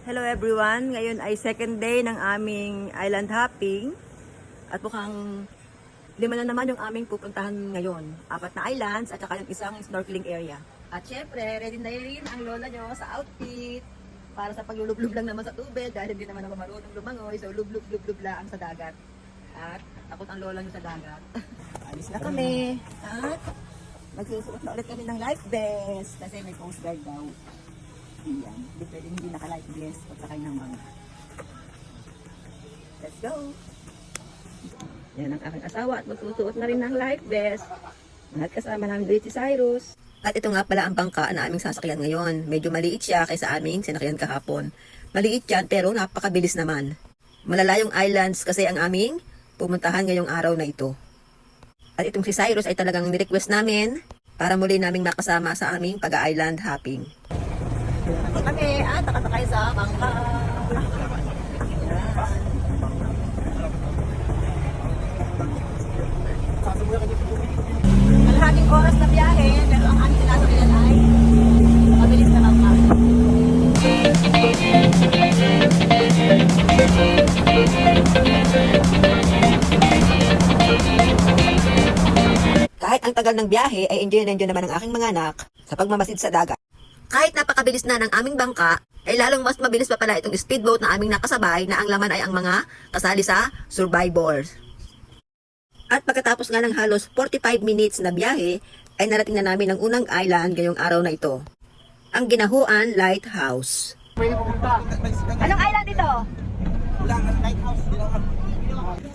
Hello everyone! Ngayon ay second day ng aming island hopping. At mukhang 5 na naman yung aming pupuntahan ngayon. 4 na islands at saka yung isang snorkeling area. At syempre, ready na rin ang lola nyo sa outfit para sa paglulublub lang naman sa tubig dahil hindi naman ako marunong lumangoy. So lublub lang sa dagat. At takot ang lola nyo sa dagat. Alis na kami. At magsusuot na ulit kami ng life vest kasi may coast guard daw. Yan. Hindi pwedeng hindi naka-life vest o sakay ng mga. Let's go! Yan ang aking asawa at magsusuot na rin ng life vest. At kasama namin dito si Cyrus. At ito nga pala ang bangka na aming sasakyan ngayon. Medyo maliit siya kaysa aming sinakyan kahapon. Maliit yan pero napakabilis naman. Malalayong islands kasi ang aming pumuntahan ngayong araw na ito. At itong si Cyrus ay talagang ni-request namin para muli naming makasama sa aming pag-island hopping. Kami at nakasakay sa bangka. Kalahating oras na biyahe, pero ang aming sinasakyan ay mabilis na bangka. Kahit ang tagal ng biyahe ay enjoy na enjoy naman ang aking mga anak sa pagmamasid sa dagat. Kahit napakabilis na ng aming bangka, ay lalong mas mabilis pa pala itong speedboat na aming nakasabay na ang laman ay ang mga kasali sa survivors. At pagkatapos nga ng halos 45 minutes na biyahe, ay narating na namin ang unang island ngayong araw na ito. Ang Ginahuan Lighthouse. Anong island ito?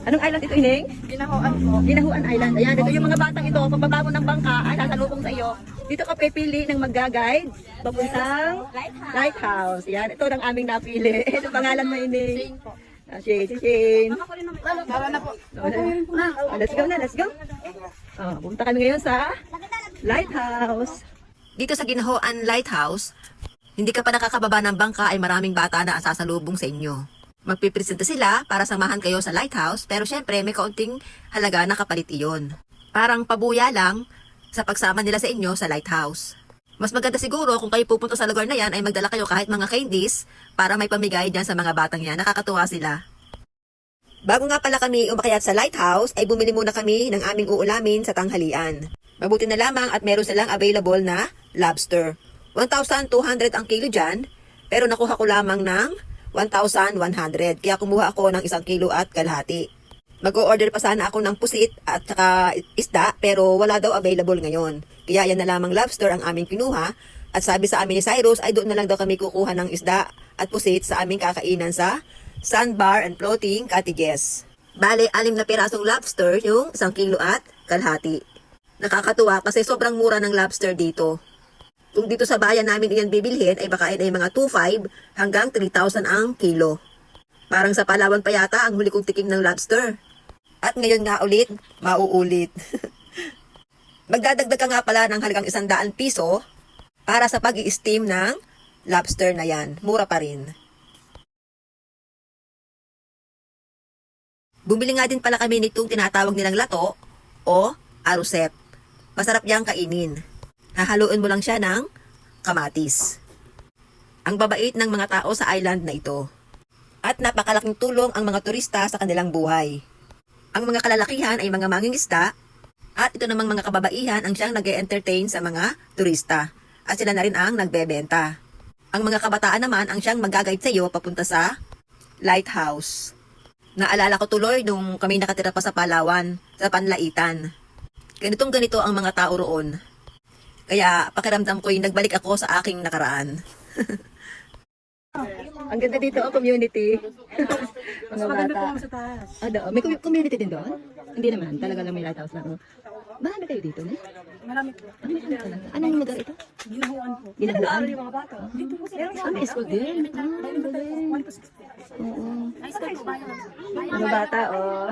Anong island ito, Ining? Ginahuan po. Ginahuan Island. Ayan, ito yung mga batang ito. Pagbaba mo ng bangka, ay sasalubong sa iyo. Dito ka pipili ng mag-guide papuntang lighthouse. Yan, ito ang aming napili. Ito pangalan mo, Ining? Shane po. Shane. Tara na po. Let's go na, let's go. Pumunta kami ngayon sa lighthouse. Dito sa Ginahuan Lighthouse, hindi ka pa nakakababa ng bangka ay maraming bata na sasalubong sa inyo. Magpipresenta sila para samahan kayo sa lighthouse pero syempre may kaunting halaga na kapalit iyon. Parang pabuya lang sa pagsama nila sa inyo sa lighthouse. Mas maganda siguro kung kayo pupunta sa lugar na yan ay magdala kayo kahit mga candies para may pamigay dyan sa mga batang yan. Nakakatuwa sila. Bago nga pala kami umakyat sa lighthouse ay bumili muna kami ng aming uulamin sa tanghalian. Mabuti na lamang at meron silang available na lobster. 1,200 ang kilo dyan pero nakuha ko lamang ng 1,100. Kaya kumuha ako ng 1 kilo at kalahati. Mag-o-order pa sana ako ng pusit at saka isda pero wala daw available ngayon. Kaya yan na lamang lobster ang aming kinuha. At sabi sa amin ni Cyrus ay doon na lang daw kami kukuha ng isda at pusit sa aming kakainan sa Sandbar and Floating Cottages. Bale, 6 na pirasong lobster yung 1 kilo at kalahati. Nakakatuwa kasi sobrang mura ng lobster dito. Kung dito sa bayan namin iyan bibilhin, ay baka ay mga 2,500 hanggang 3,000 ang kilo. Parang sa Palawan pa yata ang huli kong tikim ng lobster. At ngayon nga ulit, mauulit. Magdadagdag ka nga pala ng halagang 100 piso para sa pag-i-steam ng lobster na yan. Mura pa rin. Bumili nga din pala kami nitong tinatawag nilang lato o arusep. Masarap yang kainin. Hahaluin mo lang siya ng kamatis. Ang babait ng mga tao sa island na ito. At napakalaking tulong ang mga turista sa kanilang buhay. Ang mga kalalakihan ay mga mangingisda at ito namang mga kababaihan ang siyang nag-e-entertain sa mga turista. At sila na rin ang nagbebenta. Ang mga kabataan naman ang siyang mag-guide sa iyo papunta sa lighthouse. Naalala ko tuloy nung kami nakatira pa sa Palawan, sa Panlaitan. Ganito ang mga tao roon. Kaya pakiramdam ko yung nagbalik ako sa aking nakaraan. Ang ganda dito ang community. Mga bata. May community din doon? Hindi naman, talaga lang may lighthouse na. Marami kayo dito, ne? Marami po. Anong lugar ito? Ginahuan po. Ginahuan? Yung mga bata. Dito po sila. May school din? Oo. High school po bayan. Mga bata, oh.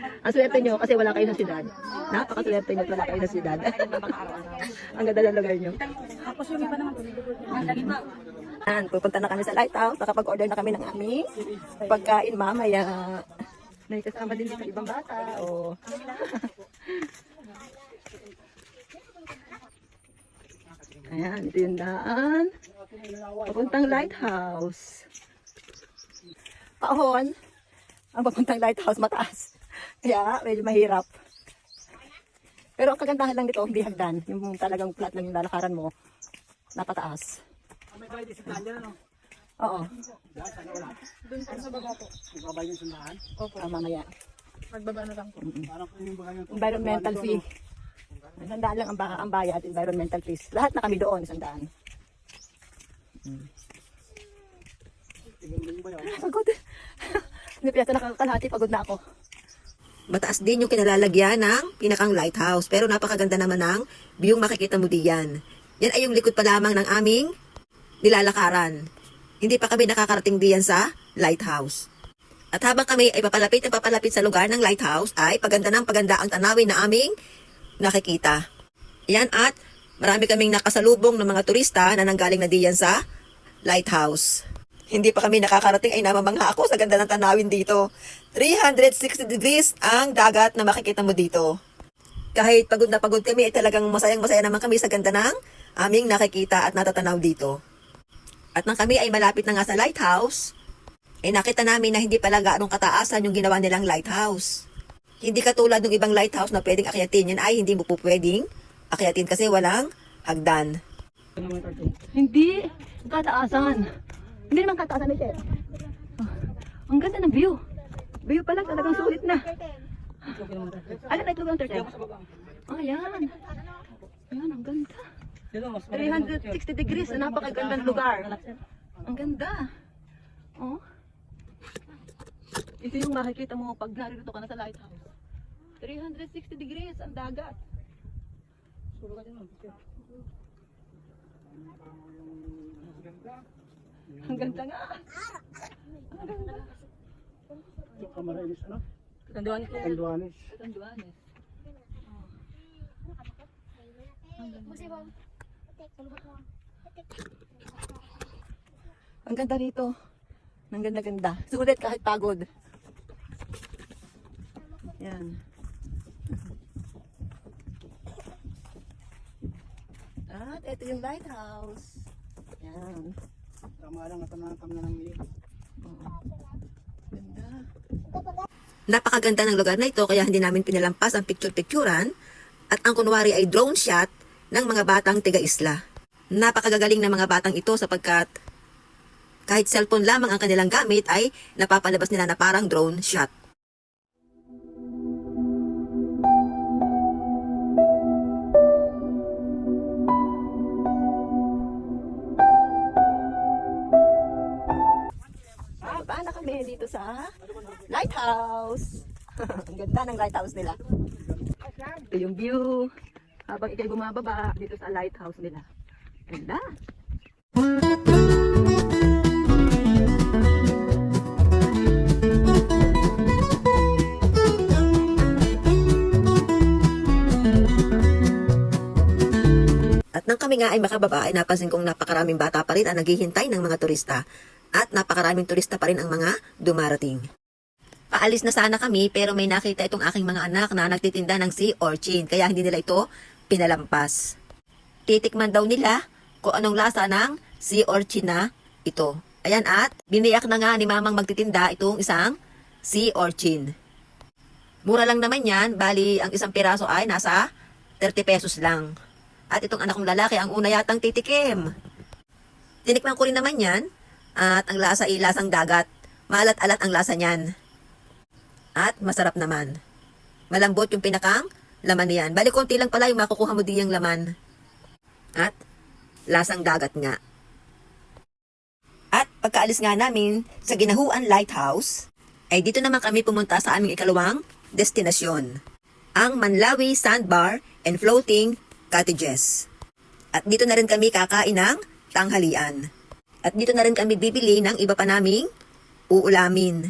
Ang swerte nyo kasi wala kayo sa siyudad. Napakaswerte nyo at wala kayo sa siyudad. Ang ganda ng lugar nyo. Tapos yung iba naman po. Pupunta na kami sa lighthouse. Nakapag-order na kami ng aming pagkain mamaya. May kasama din dito ibang bata. Oh. Ayan, ito yung daan. Papuntang lighthouse. Paahon. Ang papuntang lighthouse mataas. Kaya medyo mahirap. Pero ang kagandahan lang dito, hindi hagdan. Yung talagang flat lang yung lalakaran mo. Napataas. May bayad sa kanya, no? Oo. Doon sa baba po. Magbabayad yung sandahan. Opo. Mamaya. Magbaba na lang po. Parang kung yung bagay yung Environmental fee. 100 lang ang bayad, environmental fees. Lahat na kami doon, 100. Pagod. Hindi pa yata nakakalahati, pagod na ako. Mataas din yung kinalalagyan ng pinakang lighthouse. Pero napakaganda naman ng view makikita mo diyan. Yan ay yung likod pa lamang ng aming nilalakaran. Hindi pa kami nakakarating diyan sa lighthouse. At habang kami ay papalapit sa lugar ng lighthouse, ay paganda ng paganda ang tanawin na aming nakikita. Yan at marami kaming nakasalubong ng mga turista na nanggaling na diyan sa lighthouse. Hindi pa kami nakakarating ay namamangha ako sa ganda ng tanawin dito. 360 degrees ang dagat na makikita mo dito. Kahit pagod na pagod kami ay talagang masayang-masaya naman kami sa ganda ng aming nakikita at natatanaw dito. At nang kami ay malapit na nga sa lighthouse, ay nakita namin na hindi pala gaanong kataasan yung ginawa nilang lighthouse. Hindi katulad ng ibang lighthouse na pwedeng akyatin, yan ay hindi mo po pwedeng akyatin kasi walang hagdan. Hindi. Kataasan. Hindi naman kataasan ito. Ang ganda ng view. View pala talagang sulit na. Ano na ito ang 30? Ah, yan. Yan, ang ganda. 360 degrees, napakagandang lugar. Ang ganda. Oh. Ito yung makikita mo pag narito ka na sa lighthouse. 360 degrees ang dagat. Ang ganda nga. Ang ganda. Ito Camarines, ano? Kanduan ko. Canduanes. Kanduanes. Ang ganda rito. Ang ganda-ganda. Sulit kahit pagod. Yan. At ito yung lighthouse. Yan. Tama lang, natanangkam na ng liit. Ganda. Napakaganda ng lugar na ito kaya hindi namin pinalampas ang picture-picturan at ang kunwari ay drone shot ng mga batang tiga-isla. Napakagagaling ng mga batang ito sapagkat kahit cellphone lamang ang kanilang gamit ay napapalabas nila na parang drone shot. Baba na kami dito sa lighthouse. Ang ganda ng lighthouse nila. Ito yung view. Habang ikay bumababa dito sa lighthouse nila. Ganda. At nang kami nga ay makababa, ay napansin kong napakaraming bata pa rin ang naghihintay ng mga turista. At napakaraming turista pa rin ang mga dumarating. Paalis na sana kami pero may nakita itong aking mga anak na nagtitinda ng sea urchin kaya hindi nila ito pinalampas. Titikman daw nila kung anong lasa ng sea urchin na ito. Ayan at biniyak na nga ni mamang magtitinda itong isang sea urchin. Mura lang naman yan, bali ang isang piraso ay nasa 30 pesos lang. At itong anak kong lalaki ang una yatang titikim. Tinikman ko rin naman yan. At ang lasa ay lasang dagat. Maalat-alat ang lasa niyan. At masarap naman. Malambot yung pinakang laman niyan. Bali konti lang pala yung makukuha mo diyang laman. At lasang dagat nga. At pagkaalis nga namin sa Ginahuan Lighthouse, ay dito naman kami pumunta sa aming ikalawang destinasyon. Ang Manlawi Sandbar and Floating Cottages. At dito na rin kami kakain ng tanghalian. At dito na rin kami bibili ng iba pa naming uulamin.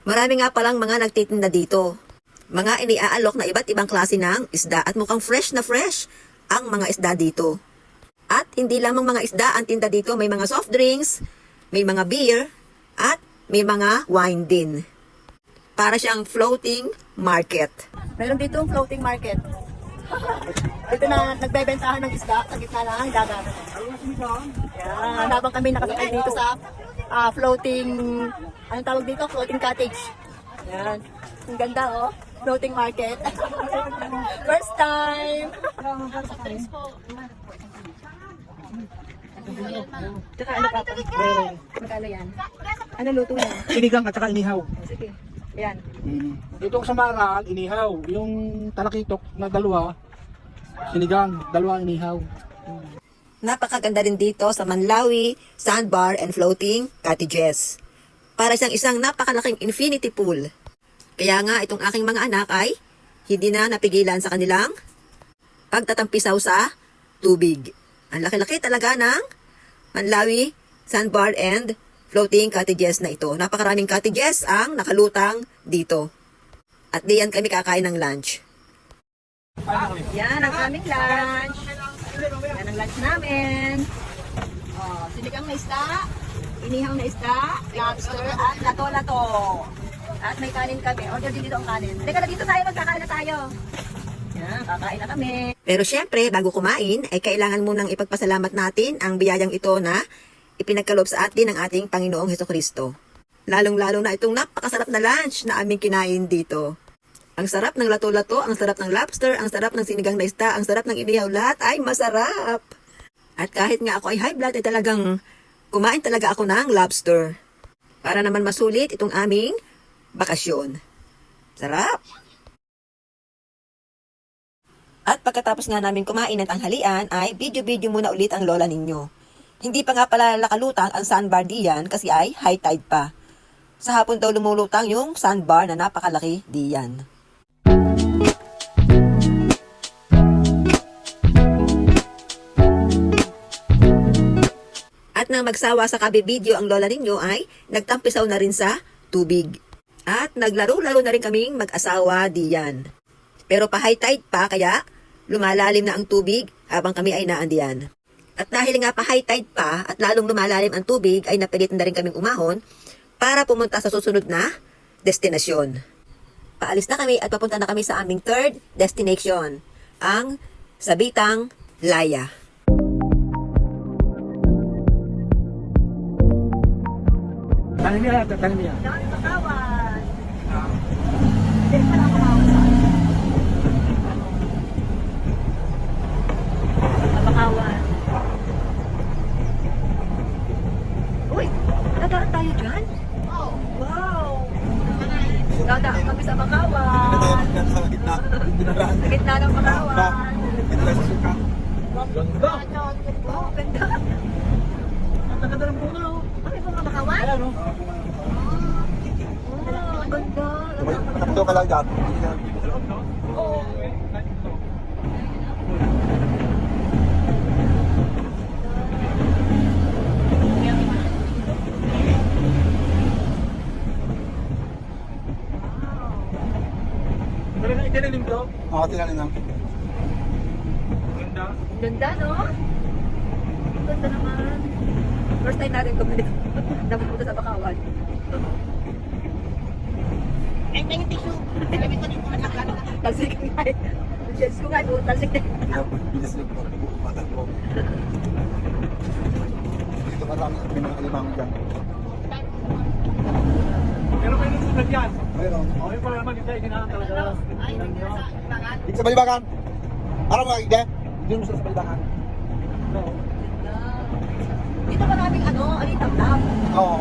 Marami nga palang mga nagtitinda dito. Mga iniaalok na iba't ibang klase ng isda at mukhang fresh na fresh ang mga isda dito. At hindi lamang mga isda ang tinda dito, may mga soft drinks, may mga beer, at may mga wine din. Para siyang floating market. Meron dito floating market. Dito na nagbebentahan ng isda sa gitna ng dagat. Yan, habang kami nakasakay dito sa floating, anong tawag dito? Floating cottage. Yan. Ang ganda oh. Floating market. First time. Tsaka ano pa? Magkano yan? Ano luto yan? Sinigang at saka inihaw. Sige. Yan. Itong samaran, inihaw. Yung talakitok na dalawa, sinigang, dalawa inihaw. Napakaganda rin dito sa Manlawi, Sandbar and Floating Cottages. Para siyang isang napakalaking infinity pool. Kaya nga itong aking mga anak ay hindi na napigilan sa kanilang pagtatampisaw sa tubig. Ang laki-laki talaga ng Manlawi, Sandbar and Floating Cottages na ito. Napakaraming cottages ang nakalutang dito. At diyan kami kakain ng lunch. Yan ang aming lunch. Yan ang lunch namin. Oh, sinigang na isda, inihaw na isda, lobster, at lato-lato. At may kanin kami. Order din dito ang kanin. Teka na dito tayo, magkakain na tayo. Yan, kakain na kami. Pero syempre, bago kumain, ay kailangan munang ipagpasalamat natin ang biyayang ito na ipinagkaloob sa atin ng ating Panginoong Hesukristo. Lalong-lalo na itong napakasarap na lunch na aming kinain dito. Ang sarap ng lato-lato, ang sarap ng lobster, ang sarap ng sinigang na isda, ang sarap ng inihaw, lahat ay masarap. At kahit nga ako ay high blood, ay talagang kumain talaga ako ng lobster. Para naman masulit itong aming bakasyon. Sarap! At pagkatapos nga namin kumain ng tanghalian, ay video-video muna ulit ang lola ninyo. Hindi pa nga pala nakalutang ang sandbar diyan kasi ay high tide pa. Sa hapon daw lumulutang yung sandbar na napakalaki diyan. At nang magsawa sa kabibidyo ang lola ninyo ay nagtampisaw na rin sa tubig. At naglaro-laro na rin kaming mag-asawa diyan. Pero pa high tide pa kaya lumalalim na ang tubig habang kami ay naandiyan. At dahil nga pa high tide pa at lalong lumalalim ang tubig ay napilit na rin kaming umahon para pumunta sa susunod na destinasyon. Paalis na kami at papunta na kami sa aming third destination, ang Sabitang Laya. Tanim niya, tanim niya. Dami makawan. Hindi pa lang makawan sa makawan. Uy, dadaan tayo dyan? Wow! Dadaan kami sa makawan. Sa gitna. Sa gitna ng makawan. Ganda. Wow, ganda. Ang ganda ng bunga, oh. Ay, mga makawan? Ayan, oh. Oh, ang ganda. Nakapito ka lang dyan. Oo. Pero na itinanim to? Oo, tinanim lang. Ganda. Ganda, no? Ganda naman. First time natin kumalik. Napunta sa Bakawan. Ay, may tissue. Talsik nga eh. Chance ko nga, talsik din. Bilis lang po. Patag po. Dito marami ang pinakalimangan dyan. Pero may nagsulat yan. Mayroon. Okay pala naman, hindi hinahan talaga. Dito sa balibakan. Araw mo ide? Hindi mo sa balibakan. No. Dito maraming ano, alitablab. Oo.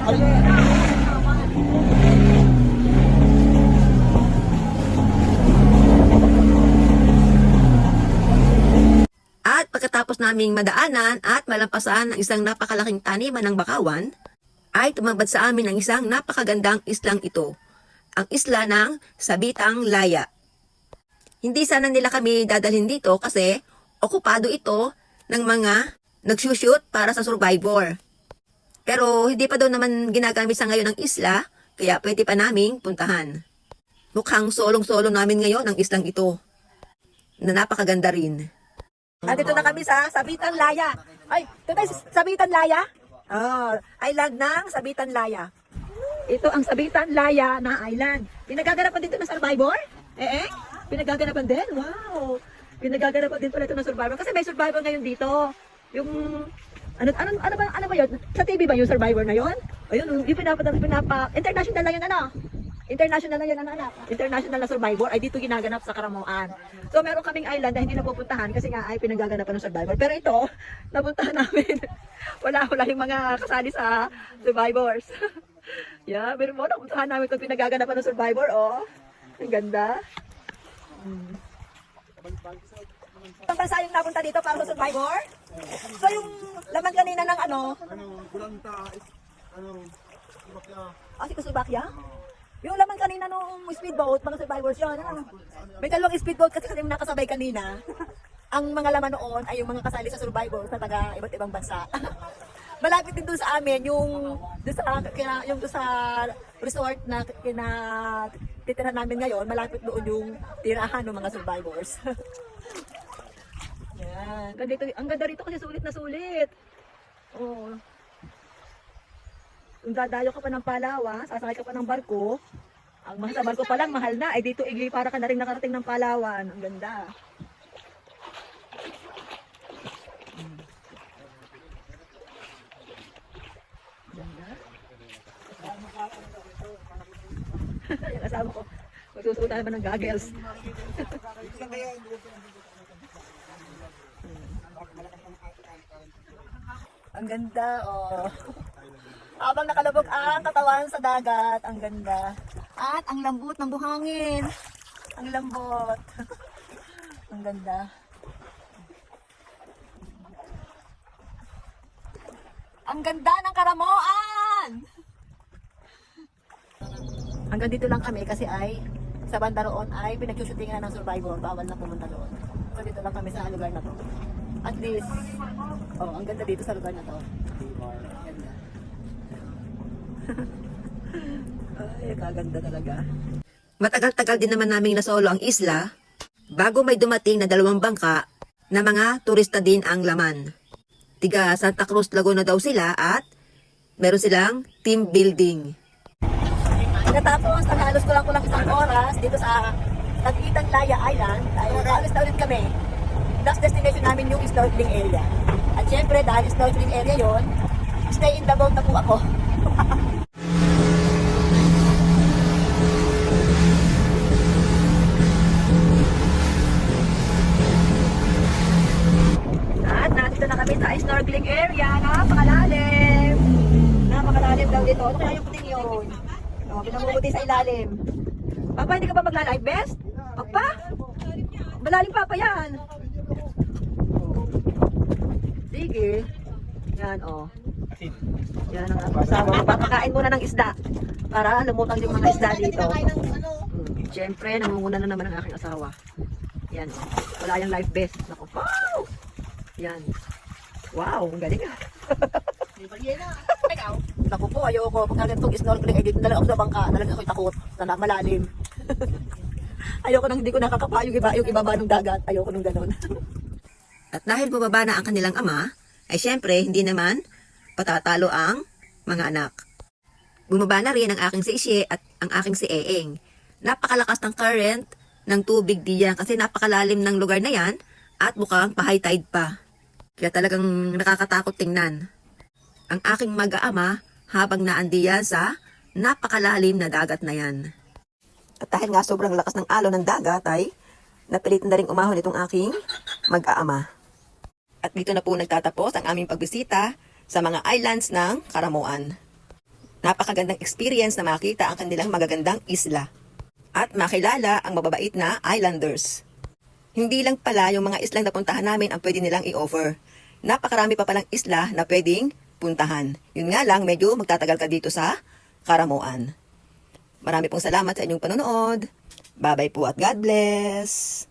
At pagkatapos naming madaanan at malampasan ang isang napakalaking taniman ng bakawan, ay tumambad sa amin ang isang napakagandang islang ito, ang isla ng Sabitang Laya. Hindi sana nila kami dadalhin dito kasi okupado ito ng mga nagsushoot para sa Survivor. Pero hindi pa daw naman ginagamit sa ngayon ang isla, kaya pwede pa naming puntahan. Mukhang solong-solo namin ngayon ang islang ito, na napakaganda rin. At dito na kami sa Sabitang Laya. Ay, ito tayo Sabitang Laya? Island ng Sabitang Laya. Ito ang Sabitang Laya na island. Pinagaganapan dito ng Survivor? Pinagaganapan din? Wow! Pinagaganapan din pala ito ng Survivor. Kasi may Survivor ngayon dito. Yung, ano ba yun? Sa TV ba yung Survivor na yun? Ayun, yung international lang yan, ano? International lang yan, anak. International na Survivor ay dito ginaganap sa Karamuan. So, meron kaming island na hindi napupuntahan kasi nga ay pinagaganapan ng Survivor. Pero ito, napuntahan namin. wala yung mga kasali sa Survivors. Yeah, pero mo, napuntahan namin itong pinagaganapan ng Survivor, oh. Ang ganda. Ang bansa yung napunta dito para sa Survivor? So, yung laman kanina ng ano? Bulanta, Si Kusubakya? Yung laman kanina nung speedboat, mga survivors yun. Ano? May dalawang speedboat kasi yung nakasabay kanina. Ang mga laman noon ay yung mga kasali sa survivors na taga iba't ibang bansa. Malapit din doon sa amin, yung doon sa resort na titirahan namin ngayon, malapit doon yung tirahan ng mga survivors. Yan. Ang ganda rito kasi sulit na sulit. Oh. Kung dadayo ka pa ng Palawan, sasakay ka pa ng barko, ang sa barko pa lang mahal na, ay dito para ka na rin nakarating ng Palawan. Ang ganda. Ganda. Yung asawa ko, magsusuot naman ng goggles. Ang ganda, oh. Habang nakalubog ang katawan sa dagat, ang ganda. At ang lambot ng buhangin. Ang lambot. Ang ganda. Ang ganda ng Karamoan! Hanggang dito lang kami kasi ay sa banda roon ay pinagsushootingan ng Survivor. Bawal na pumunta doon. So dito lang kami sa lugar na to. At least, ang ganda dito sa lugar na to. Ganda. Ay, kaganda talaga. Matagal-tagal din naman naming nasolo ang isla bago may dumating na 2 bangka na mga turista din ang laman. Tiga Santa Cruz, Laguna daw sila at meron silang team building. Natapos, halos kulang-kulang isang oras dito sa Tag-Itang Laya Island. Ay, alis na ulit kami. Last destination namin yung snorkeling area. At syempre, dahil snorkeling area yon, stay in the boat na po ako. At nandito na kami sa snorkeling area. Napakalalim. Napakalalim daw dito. Ano kaya yung puting yun? Pinamumuti sa ilalim. Papa, hindi ka ba magla-live vest? Papa? Malalim pa yan. Sige. Yan, Yan ang aking asawa. Papakain muna ng isda. Para lumutang yung mga isda dito. Siyempre, nangunguna na naman ang aking asawa. Yan, wala yung life vest. Naku, wow! Yan. Wow, ang galing ah. Naku po, ayoko. Pag ganitong snorkeling, dito na lang ako sa bangka. Talagang ako'y takot na malalim. Ayoko nang hindi ko nakakapa yung ibaba ng dagat. Ayoko nung ganon. At dahil bumaba na ang kanilang ama, ay syempre, hindi naman patatalo ang mga anak. Bumaba na rin ang aking si Isye at ang aking si Eeng. Napakalakas ng current ng tubig diyan kasi napakalalim ng lugar na yan at mukhang pa-high tide pa. Kaya talagang nakakatakot tingnan. Ang aking mag-aama habang naandiyan sa napakalalim na dagat na yan. At dahil nga sobrang lakas ng alon ng dagat ay napilitan na rin umahon itong aking mag-aama. At dito na po nagtatapos ang aming pagbisita sa mga islands ng Karamoan. Napakagandang experience na makita ang kanilang magagandang isla at makilala ang mababait na islanders. Hindi lang pala yung mga islang napuntahan namin ang pwede nilang i-offer. Napakarami pa palang isla na pwedeng puntahan. Yun nga lang, medyo magtatagal ka dito sa Karamoan. Marami pong salamat sa inyong panonood. Bye-bye po at God bless!